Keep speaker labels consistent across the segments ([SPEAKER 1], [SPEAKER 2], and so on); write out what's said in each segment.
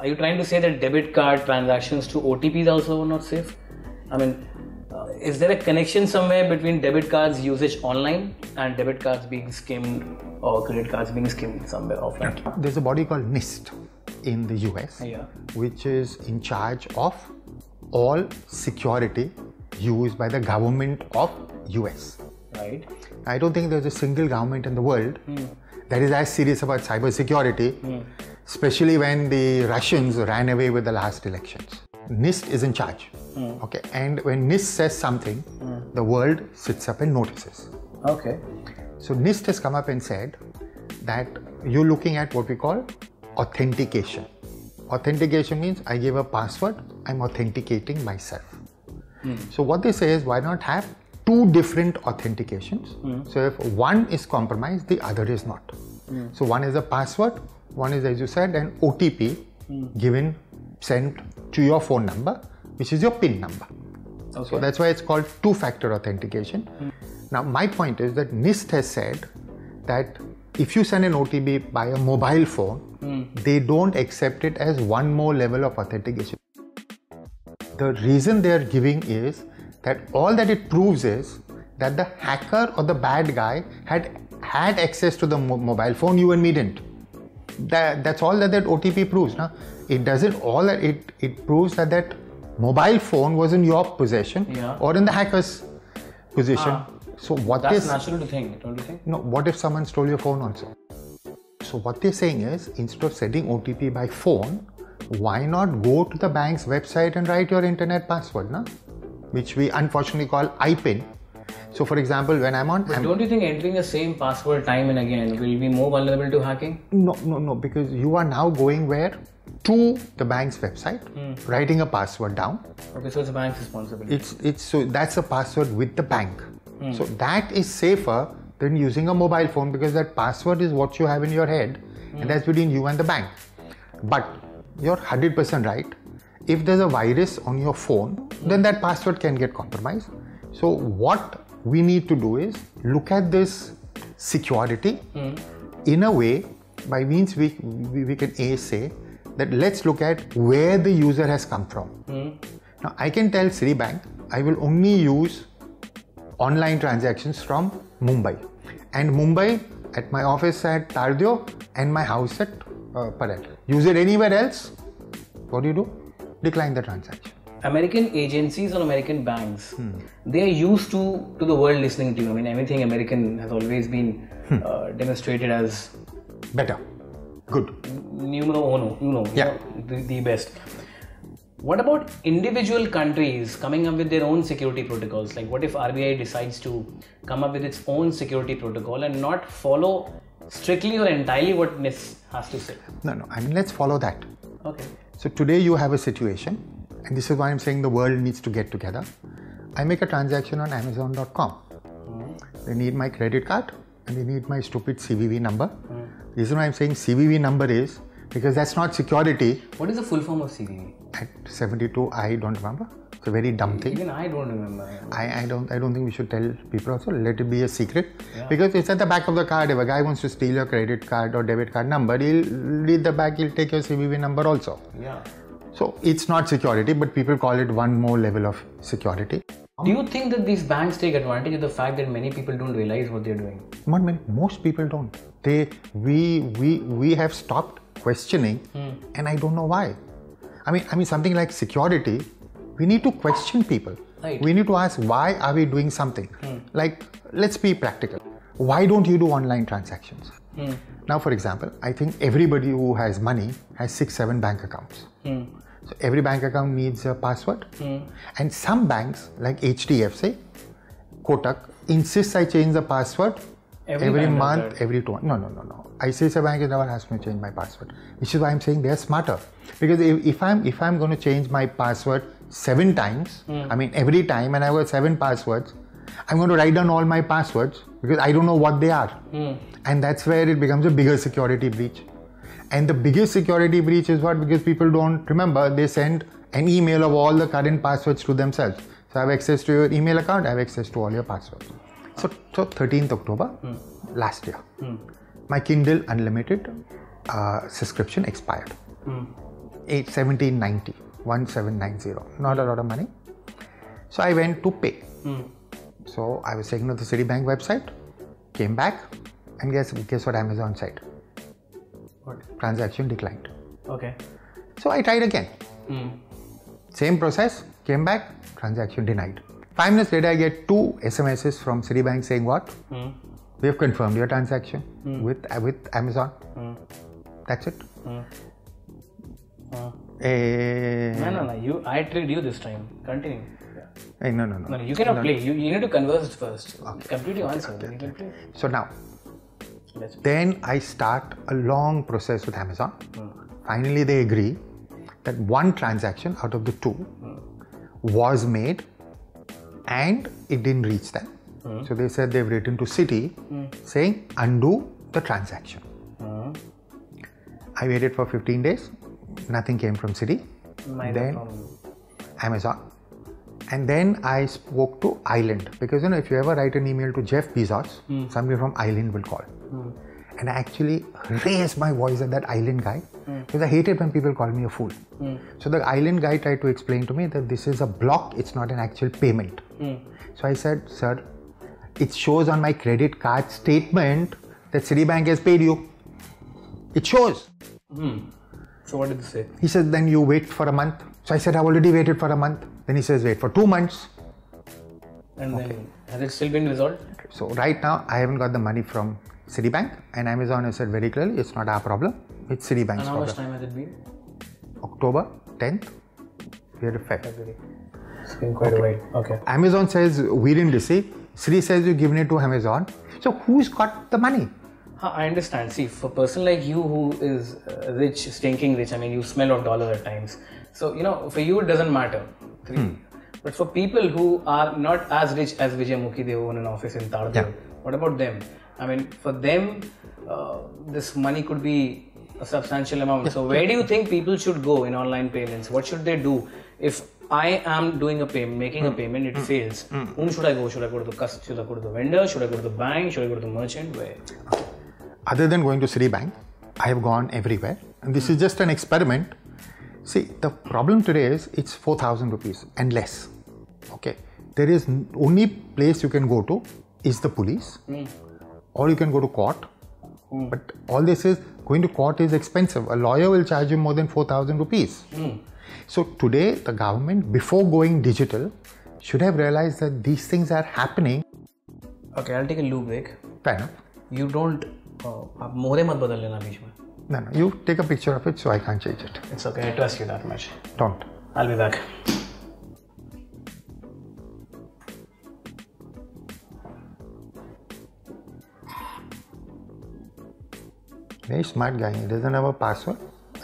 [SPEAKER 1] are you trying to say that debit card transactions to OTPs also are not safe? I mean, is there a connection somewhere between debit cards usage online and debit cards being skimmed or credit cards being skimmed somewhere offline?
[SPEAKER 2] There's a body called NIST in the US, which is in charge of all security used by the government of US.
[SPEAKER 1] Right.
[SPEAKER 2] I don't think there's a single government in the world that is as serious about cyber security, especially when the Russians ran away with the last elections. NIST is in charge. Okay, and when NIST says something, the world sits up and notices.
[SPEAKER 1] Okay.
[SPEAKER 2] So NIST has come up and said that you're looking at what we call authentication. Authentication means I give a password, I'm authenticating myself. So what they say is, why not have two different authentications? So if one is compromised, the other is not. So one is a password, one is, as you said, an OTP given, sent to your phone number, which is your PIN number. Okay. So that's why it's called two-factor authentication. Now my point is that NIST has said that if you send an OTP by a mobile phone, they don't accept it as one more level of authentication. The reason they are giving is that all that it proves is that the hacker or the bad guy had access to the mobile phone, you and me didn't. That's all that OTP proves. Now, it doesn't all that it proves that mobile phone was in your possession or in the hacker's position. So what
[SPEAKER 1] that's natural to think, don't you think?
[SPEAKER 2] No, what if someone stole your phone also? So what they're saying is, instead of sending OTP by phone, why not go to the bank's website and write your internet password, na? Which we unfortunately call IPIN. So for example, when I'm on...
[SPEAKER 1] But don't you think entering the same password time and again will be more vulnerable to hacking?
[SPEAKER 2] No, because you are now going where? To the bank's website, writing a password down.
[SPEAKER 1] Okay, so it's the bank's responsibility.
[SPEAKER 2] So that's a password with the bank. So that is safer than using a mobile phone, because that password is what you have in your head and that's between you and the bank. But you're 100% right. If there's a virus on your phone, then that password can get compromised. So what we need to do is look at this security in a way by means we can say that let's look at where the user has come from. Now I can tell Citibank I will only use online transactions from Mumbai, and Mumbai at my office at Tardeo and my house at Paret. Use it anywhere else, what do? Decline the transaction.
[SPEAKER 1] American agencies or American banks, they are used to the world listening to you. I mean, everything American has always been demonstrated as
[SPEAKER 2] better, good,
[SPEAKER 1] numero uno, the best. What about individual countries coming up with their own security protocols? Like, what if RBI decides to come up with its own security protocol and not follow strictly or entirely what NIST has to say?
[SPEAKER 2] No, I mean, let's follow that.
[SPEAKER 1] Okay.
[SPEAKER 2] So today you have a situation, and this is why I'm saying the world needs to get together. I make a transaction on Amazon.com. They need my credit card and they need my stupid CVV number. The reason why I'm saying CVV number is because that's not security.
[SPEAKER 1] What is the full form of CVV?
[SPEAKER 2] At 72, I don't remember. It's a very dumb thing.
[SPEAKER 1] Even I don't remember.
[SPEAKER 2] I don't think we should tell people also. Let it be a secret. Because it's at the back of the card. If a guy wants to steal your credit card or debit card number, he'll read the back, he'll take your CVV number also.
[SPEAKER 1] Yeah.
[SPEAKER 2] So it's not security, but people call it one more level of security.
[SPEAKER 1] Do you think that these banks take advantage of the fact that many people don't realize what they're doing?
[SPEAKER 2] Not many. Most people don't. We have stopped questioning, and I don't know why. I mean something like security, we need to question people.
[SPEAKER 1] Right.
[SPEAKER 2] We need to ask, why are we doing something? Like, let's be practical. Why don't you do online transactions? Now, for example, I think everybody who has money has 6-7 bank accounts. So every bank account needs a password. And some banks like HDFC, Kotak, insists I change the password every month, every 2 months. No. ICICI Bank has never asked me to change my password, which is why I'm saying they're smarter. Because if I'm going to change my password 7 times, I mean every time, and I've got 7 passwords, I'm going to write down all my passwords because I don't know what they are. And that's where it becomes a bigger security breach. And the biggest security breach is what? Because people don't remember, they send an email of all the current passwords to themselves. So I have access to your email account, I have access to all your passwords. So 13th October last year, my Kindle Unlimited subscription expired. 1790, 1790. Not a lot of money. So I went to pay. So I was taken to the Citibank website, came back, and guess what Amazon said?
[SPEAKER 1] What?
[SPEAKER 2] Transaction declined.
[SPEAKER 1] Okay.
[SPEAKER 2] So I tried again. Same process, came back, transaction denied. 5 minutes later, I get 2 SMSs from Citibank saying what? We have confirmed your transaction with Amazon. That's it.
[SPEAKER 1] No. I tricked you this time. Continue.
[SPEAKER 2] No.
[SPEAKER 1] You cannot play. You need to converse first. Okay. Complete your answer. Then you can play.
[SPEAKER 2] So now, then I start a long process with Amazon. Finally, they agree that 1 transaction out of the 2 was made and it didn't reach them. So they said they've written to Citi saying undo the transaction. I waited for 15 days. Nothing came from Citi. Then Amazon. And then I spoke to Island, because if you ever write an email to Jeff Bezos, somebody from Island will call. And I actually raised my voice at that Island guy because I hate it when people call me a fool. So the Island guy tried to explain to me that this is a block, it's not an actual payment. So I said, sir, it shows on my credit card statement that Citibank has paid you. It shows.
[SPEAKER 1] So what did they say?
[SPEAKER 2] He said, then you wait for a month. So I said, I've already waited for a month. Then he says, wait for 2 months.
[SPEAKER 1] And then, has it still been resolved?
[SPEAKER 2] So right now, I haven't got the money from Citibank, and Amazon has said very clearly, it's not our problem, it's Citibank's problem.
[SPEAKER 1] And how much time has it been?
[SPEAKER 2] October 10th, we had a February.
[SPEAKER 1] It's been quite a while. Okay.
[SPEAKER 2] Amazon says we didn't receive. Citi says you've given it to Amazon. So who's got the money?
[SPEAKER 1] I understand. See, for a person like you who is rich, stinking rich, you smell of dollars at times. So, for you it doesn't matter. But for people who are not as rich as Vijayamukhi, they own an office in Tardeo. What about them? For them, this money could be a substantial amount. So where do you think people should go in online payments? What should they do? If I am doing a payment, making a payment, it fails. Whom should I go? Should I go to the should I go to the vendor? Should I go to the bank? Should I go to the merchant? Where?
[SPEAKER 2] Other than going to Citibank, I have gone everywhere. And this is just an experiment. See, the problem today is it's 4,000 rupees and less. Okay. There is only place you can go to is the police, or you can go to court. But all this is, going to court is expensive. A lawyer will charge you more than 4,000 rupees. So today, the government, before going digital, should have realized that these things are happening.
[SPEAKER 1] Okay, I'll take a loo break.
[SPEAKER 2] Fair enough.
[SPEAKER 1] You don't, मोहरे मत बदल लेना बीच में.
[SPEAKER 2] No, you take a picture of it so I can't change it.
[SPEAKER 1] It's okay, I trust you that much.
[SPEAKER 2] Don't.
[SPEAKER 1] I'll be back.
[SPEAKER 2] Very smart guy. He doesn't have a password.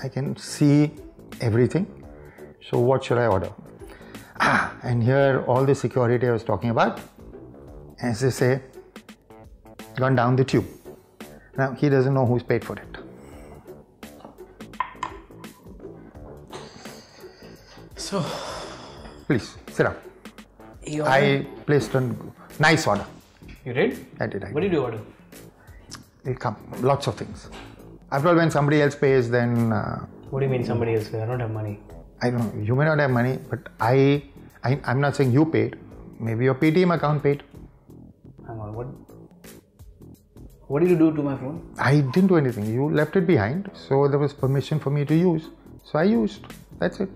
[SPEAKER 2] I can see everything. So what should I order? And here all the security I was talking about, as they say, gone down the tube. Now he doesn't know who's paid for it.
[SPEAKER 1] So,
[SPEAKER 2] please sit down. I placed a nice order.
[SPEAKER 1] You did?
[SPEAKER 2] I did.
[SPEAKER 1] What did you order?
[SPEAKER 2] It'll come. Lots of things. After all, when somebody else pays, then...
[SPEAKER 1] What do you mean somebody else pays? I don't have money.
[SPEAKER 2] I don't know. You may not have money, but I'm not saying you paid. Maybe your Paytm account paid.
[SPEAKER 1] Hang on, what did you do to my phone?
[SPEAKER 2] I didn't do anything. You left it behind, so there was permission for me to use. So I used. That's it.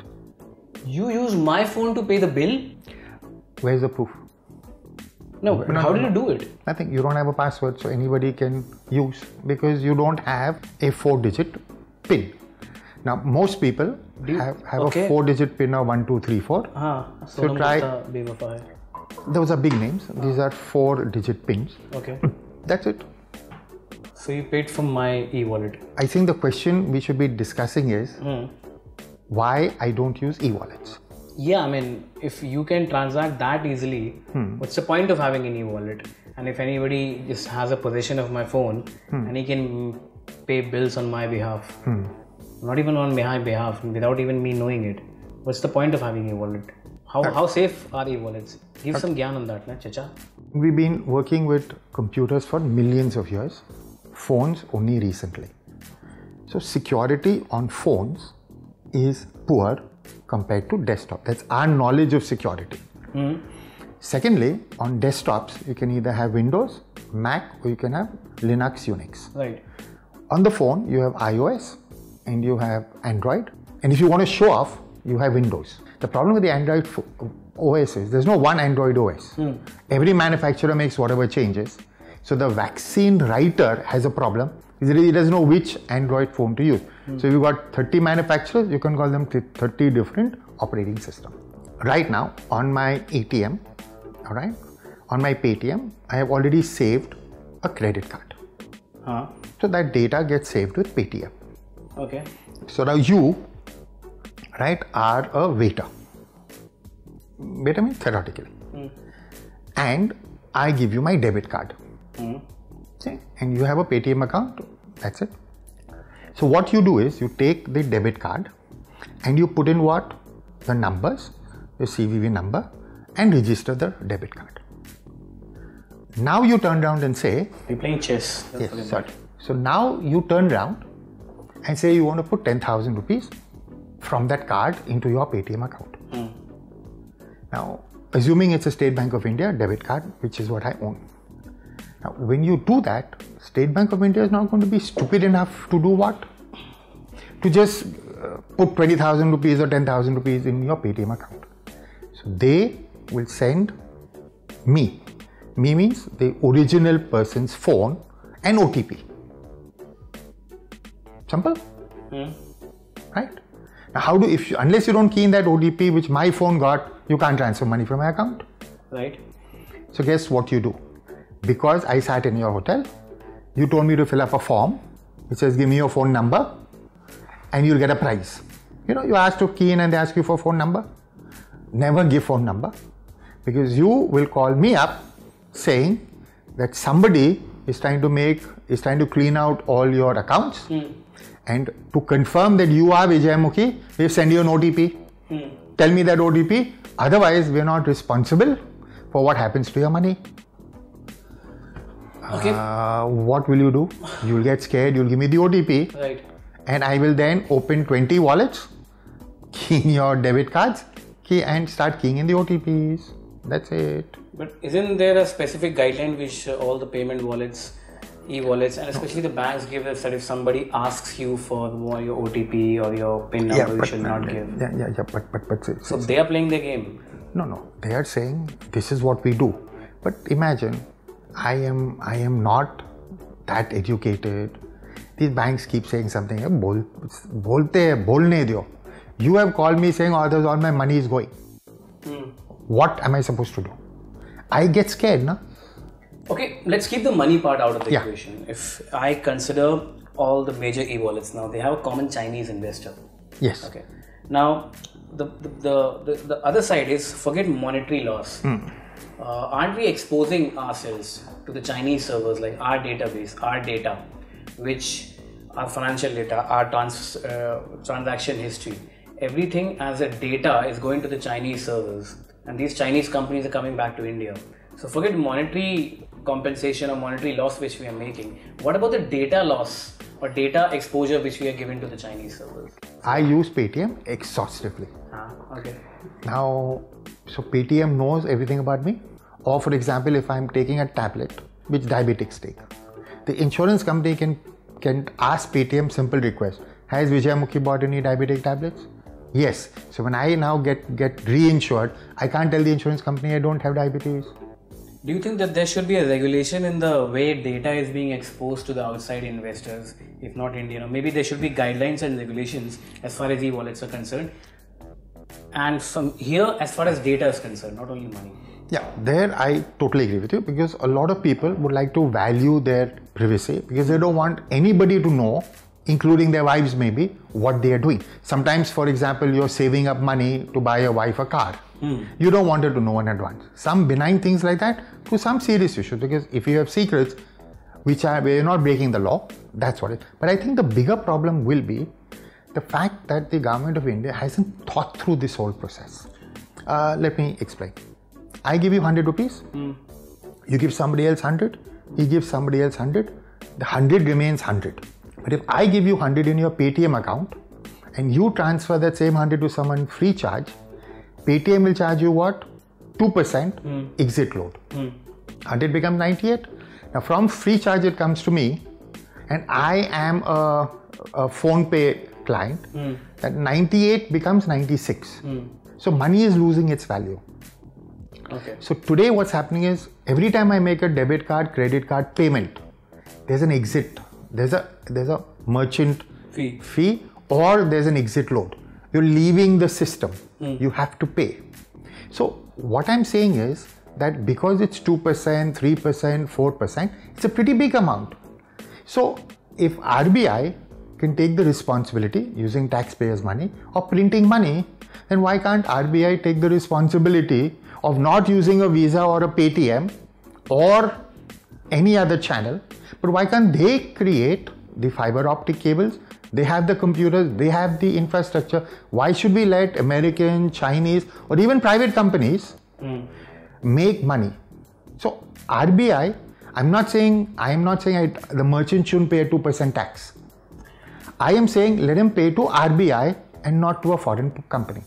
[SPEAKER 1] You used my phone to pay the bill?
[SPEAKER 2] Where's the proof?
[SPEAKER 1] No, how did you do it?
[SPEAKER 2] Nothing. You don't have a password, so anybody can use, because you don't have a 4-digit PIN. Now, most people have a 4-digit PIN of 1, 2, 3, 4. So try. Those are big names. These are 4-digit PINs.
[SPEAKER 1] Okay.
[SPEAKER 2] That's it.
[SPEAKER 1] So you paid for my e-wallet.
[SPEAKER 2] I think the question we should be discussing is why I don't use e-wallets.
[SPEAKER 1] Yeah, if you can transact that easily, what's the point of having an e-wallet? And if anybody just has a possession of my phone and he can pay bills on my behalf, not even on my behalf, without even me knowing it, what's the point of having e-wallet? How safe are e-wallets? Give some gyan on that, na, chacha.
[SPEAKER 2] We've been working with computers for millions of years, phones only recently. So security on phones is poor compared to desktop. That's our knowledge of security. Secondly, on desktops, you can either have Windows, Mac, or you can have Linux, Unix.
[SPEAKER 1] Right.
[SPEAKER 2] On the phone, you have iOS and you have Android. And if you want to show off, you have Windows. The problem with the Android OS is there's no one Android OS. Every manufacturer makes whatever changes. So the vaccine writer has a problem. He doesn't know which Android phone to use. So if you've got 30 manufacturers, you can call them 30 different operating systems. Right now, on my ATM, all right, on my Paytm, I have already saved a credit card. So that data gets saved with Paytm.
[SPEAKER 1] Okay.
[SPEAKER 2] So now you, right, are a waiter. Waiter means theoretically. And I give you my debit card. Okay. And you have a Paytm account. That's it. So what you do is you take the debit card and you put in what? The numbers, your CVV number, and register the debit card. Now you turn around and say,
[SPEAKER 1] We're playing chess.
[SPEAKER 2] yes, sorry. So now you turn around and say you want to put 10,000 rupees from that card into your Paytm account. Now, assuming it's a State Bank of India debit card, which is what I own. Now, when you do that, State Bank of India is not going to be stupid enough to do what? To just put 20,000 rupees or 10,000 rupees in your Paytm account. So they will send me. Me means the original person's phone and OTP. Simple? Right? Now, unless you don't key in that OTP which my phone got, you can't transfer money from my account.
[SPEAKER 1] Right.
[SPEAKER 2] So guess what you do? Because I sat in your hotel, you told me to fill up a form which says give me your phone number and you'll get a prize. You know, you ask to key in and they ask you for phone number. Never give phone number, because you will call me up saying that somebody is trying to clean out all your accounts. And to confirm that you are Vijayamukhi, we send you an OTP. Tell me that OTP, otherwise we are not responsible for what happens to your money.
[SPEAKER 1] Okay.
[SPEAKER 2] What will you do? You will get scared, you will give me the OTP.
[SPEAKER 1] Right.
[SPEAKER 2] And I will then open 20 wallets, key in your debit cards, and start keying in the OTPs. That's it.
[SPEAKER 1] But isn't there a specific guideline which all the payment wallets, e-wallets, and especially the banks give us that if somebody asks you for your OTP or your PIN number, you should not give?
[SPEAKER 2] But
[SPEAKER 1] so they are playing their game.
[SPEAKER 2] No. They are saying this is what we do. But imagine, I am not that educated. These banks keep saying something. Bolne do. You have called me saying, oh, all my money is going. What am I supposed to do? I get scared, na?
[SPEAKER 1] Okay, let's keep the money part out of the equation. If I consider all the major e-wallets now, they have a common Chinese investor.
[SPEAKER 2] Yes.
[SPEAKER 1] Okay. Now, the other side is forget monetary loss. Aren't we exposing ourselves to the Chinese servers, like our database, our data, which our financial data, our transaction history, everything as a data is going to the Chinese servers, and these Chinese companies are coming back to India. So forget monetary compensation or monetary loss which we are making. What about the data loss or data exposure which we are giving to the Chinese servers?
[SPEAKER 2] I use Paytm exhaustively.
[SPEAKER 1] Okay.
[SPEAKER 2] Now, so Paytm knows everything about me. Or for example, if I'm taking a tablet which diabetics take, the insurance company can ask Paytm simple request. Has Vijayamukhi bought any diabetic tablets? Yes. So when I now get reinsured, I can't tell the insurance company I don't have diabetes.
[SPEAKER 1] Do you think that there should be a regulation in the way data is being exposed to the outside investors, if not India? Maybe there should be guidelines and regulations as far as e-wallets are concerned. And from here, as far as data is concerned, not only money.
[SPEAKER 2] Yeah, there I totally agree with you, because a lot of people would like to value their privacy because they don't want anybody to know, including their wives maybe, what they are doing. Sometimes, for example, you're saving up money to buy your wife a car. You don't want her to know in advance. Some benign things like that to some serious issues, because if you have secrets where you're not breaking the law, that's what it is. But I think the bigger problem will be the fact that the government of India hasn't thought through this whole process. Let me explain. I give you 100 rupees, you give somebody else 100, he gives somebody else 100, the 100 remains 100. But if I give you 100 in your Paytm account and you transfer that same 100 to someone free charge, Paytm will charge you what? 2% exit load. 100 becomes 98. Now from free charge it comes to me, and I am a phone pay client, that 98 becomes 96. So money is losing its value.
[SPEAKER 1] Okay.
[SPEAKER 2] So today what's happening is, every time I make a debit card, credit card payment, there's an exit. There's a merchant fee, or there's an exit load. You're leaving the system. You have to pay. So what I'm saying is that because it's 2%, 3%, 4%, it's a pretty big amount. So if RBI can take the responsibility using taxpayers' money of printing money, then why can't RBI take the responsibility of not using a Visa or a Paytm or any other channel, but why can't they create the fiber optic cables? They have the computers, they have the infrastructure. Why should we let American, Chinese, or even private companies make money? So RBI, I am not saying the merchant shouldn't pay a 2% tax. I am saying let him pay to RBI and not to a foreign company.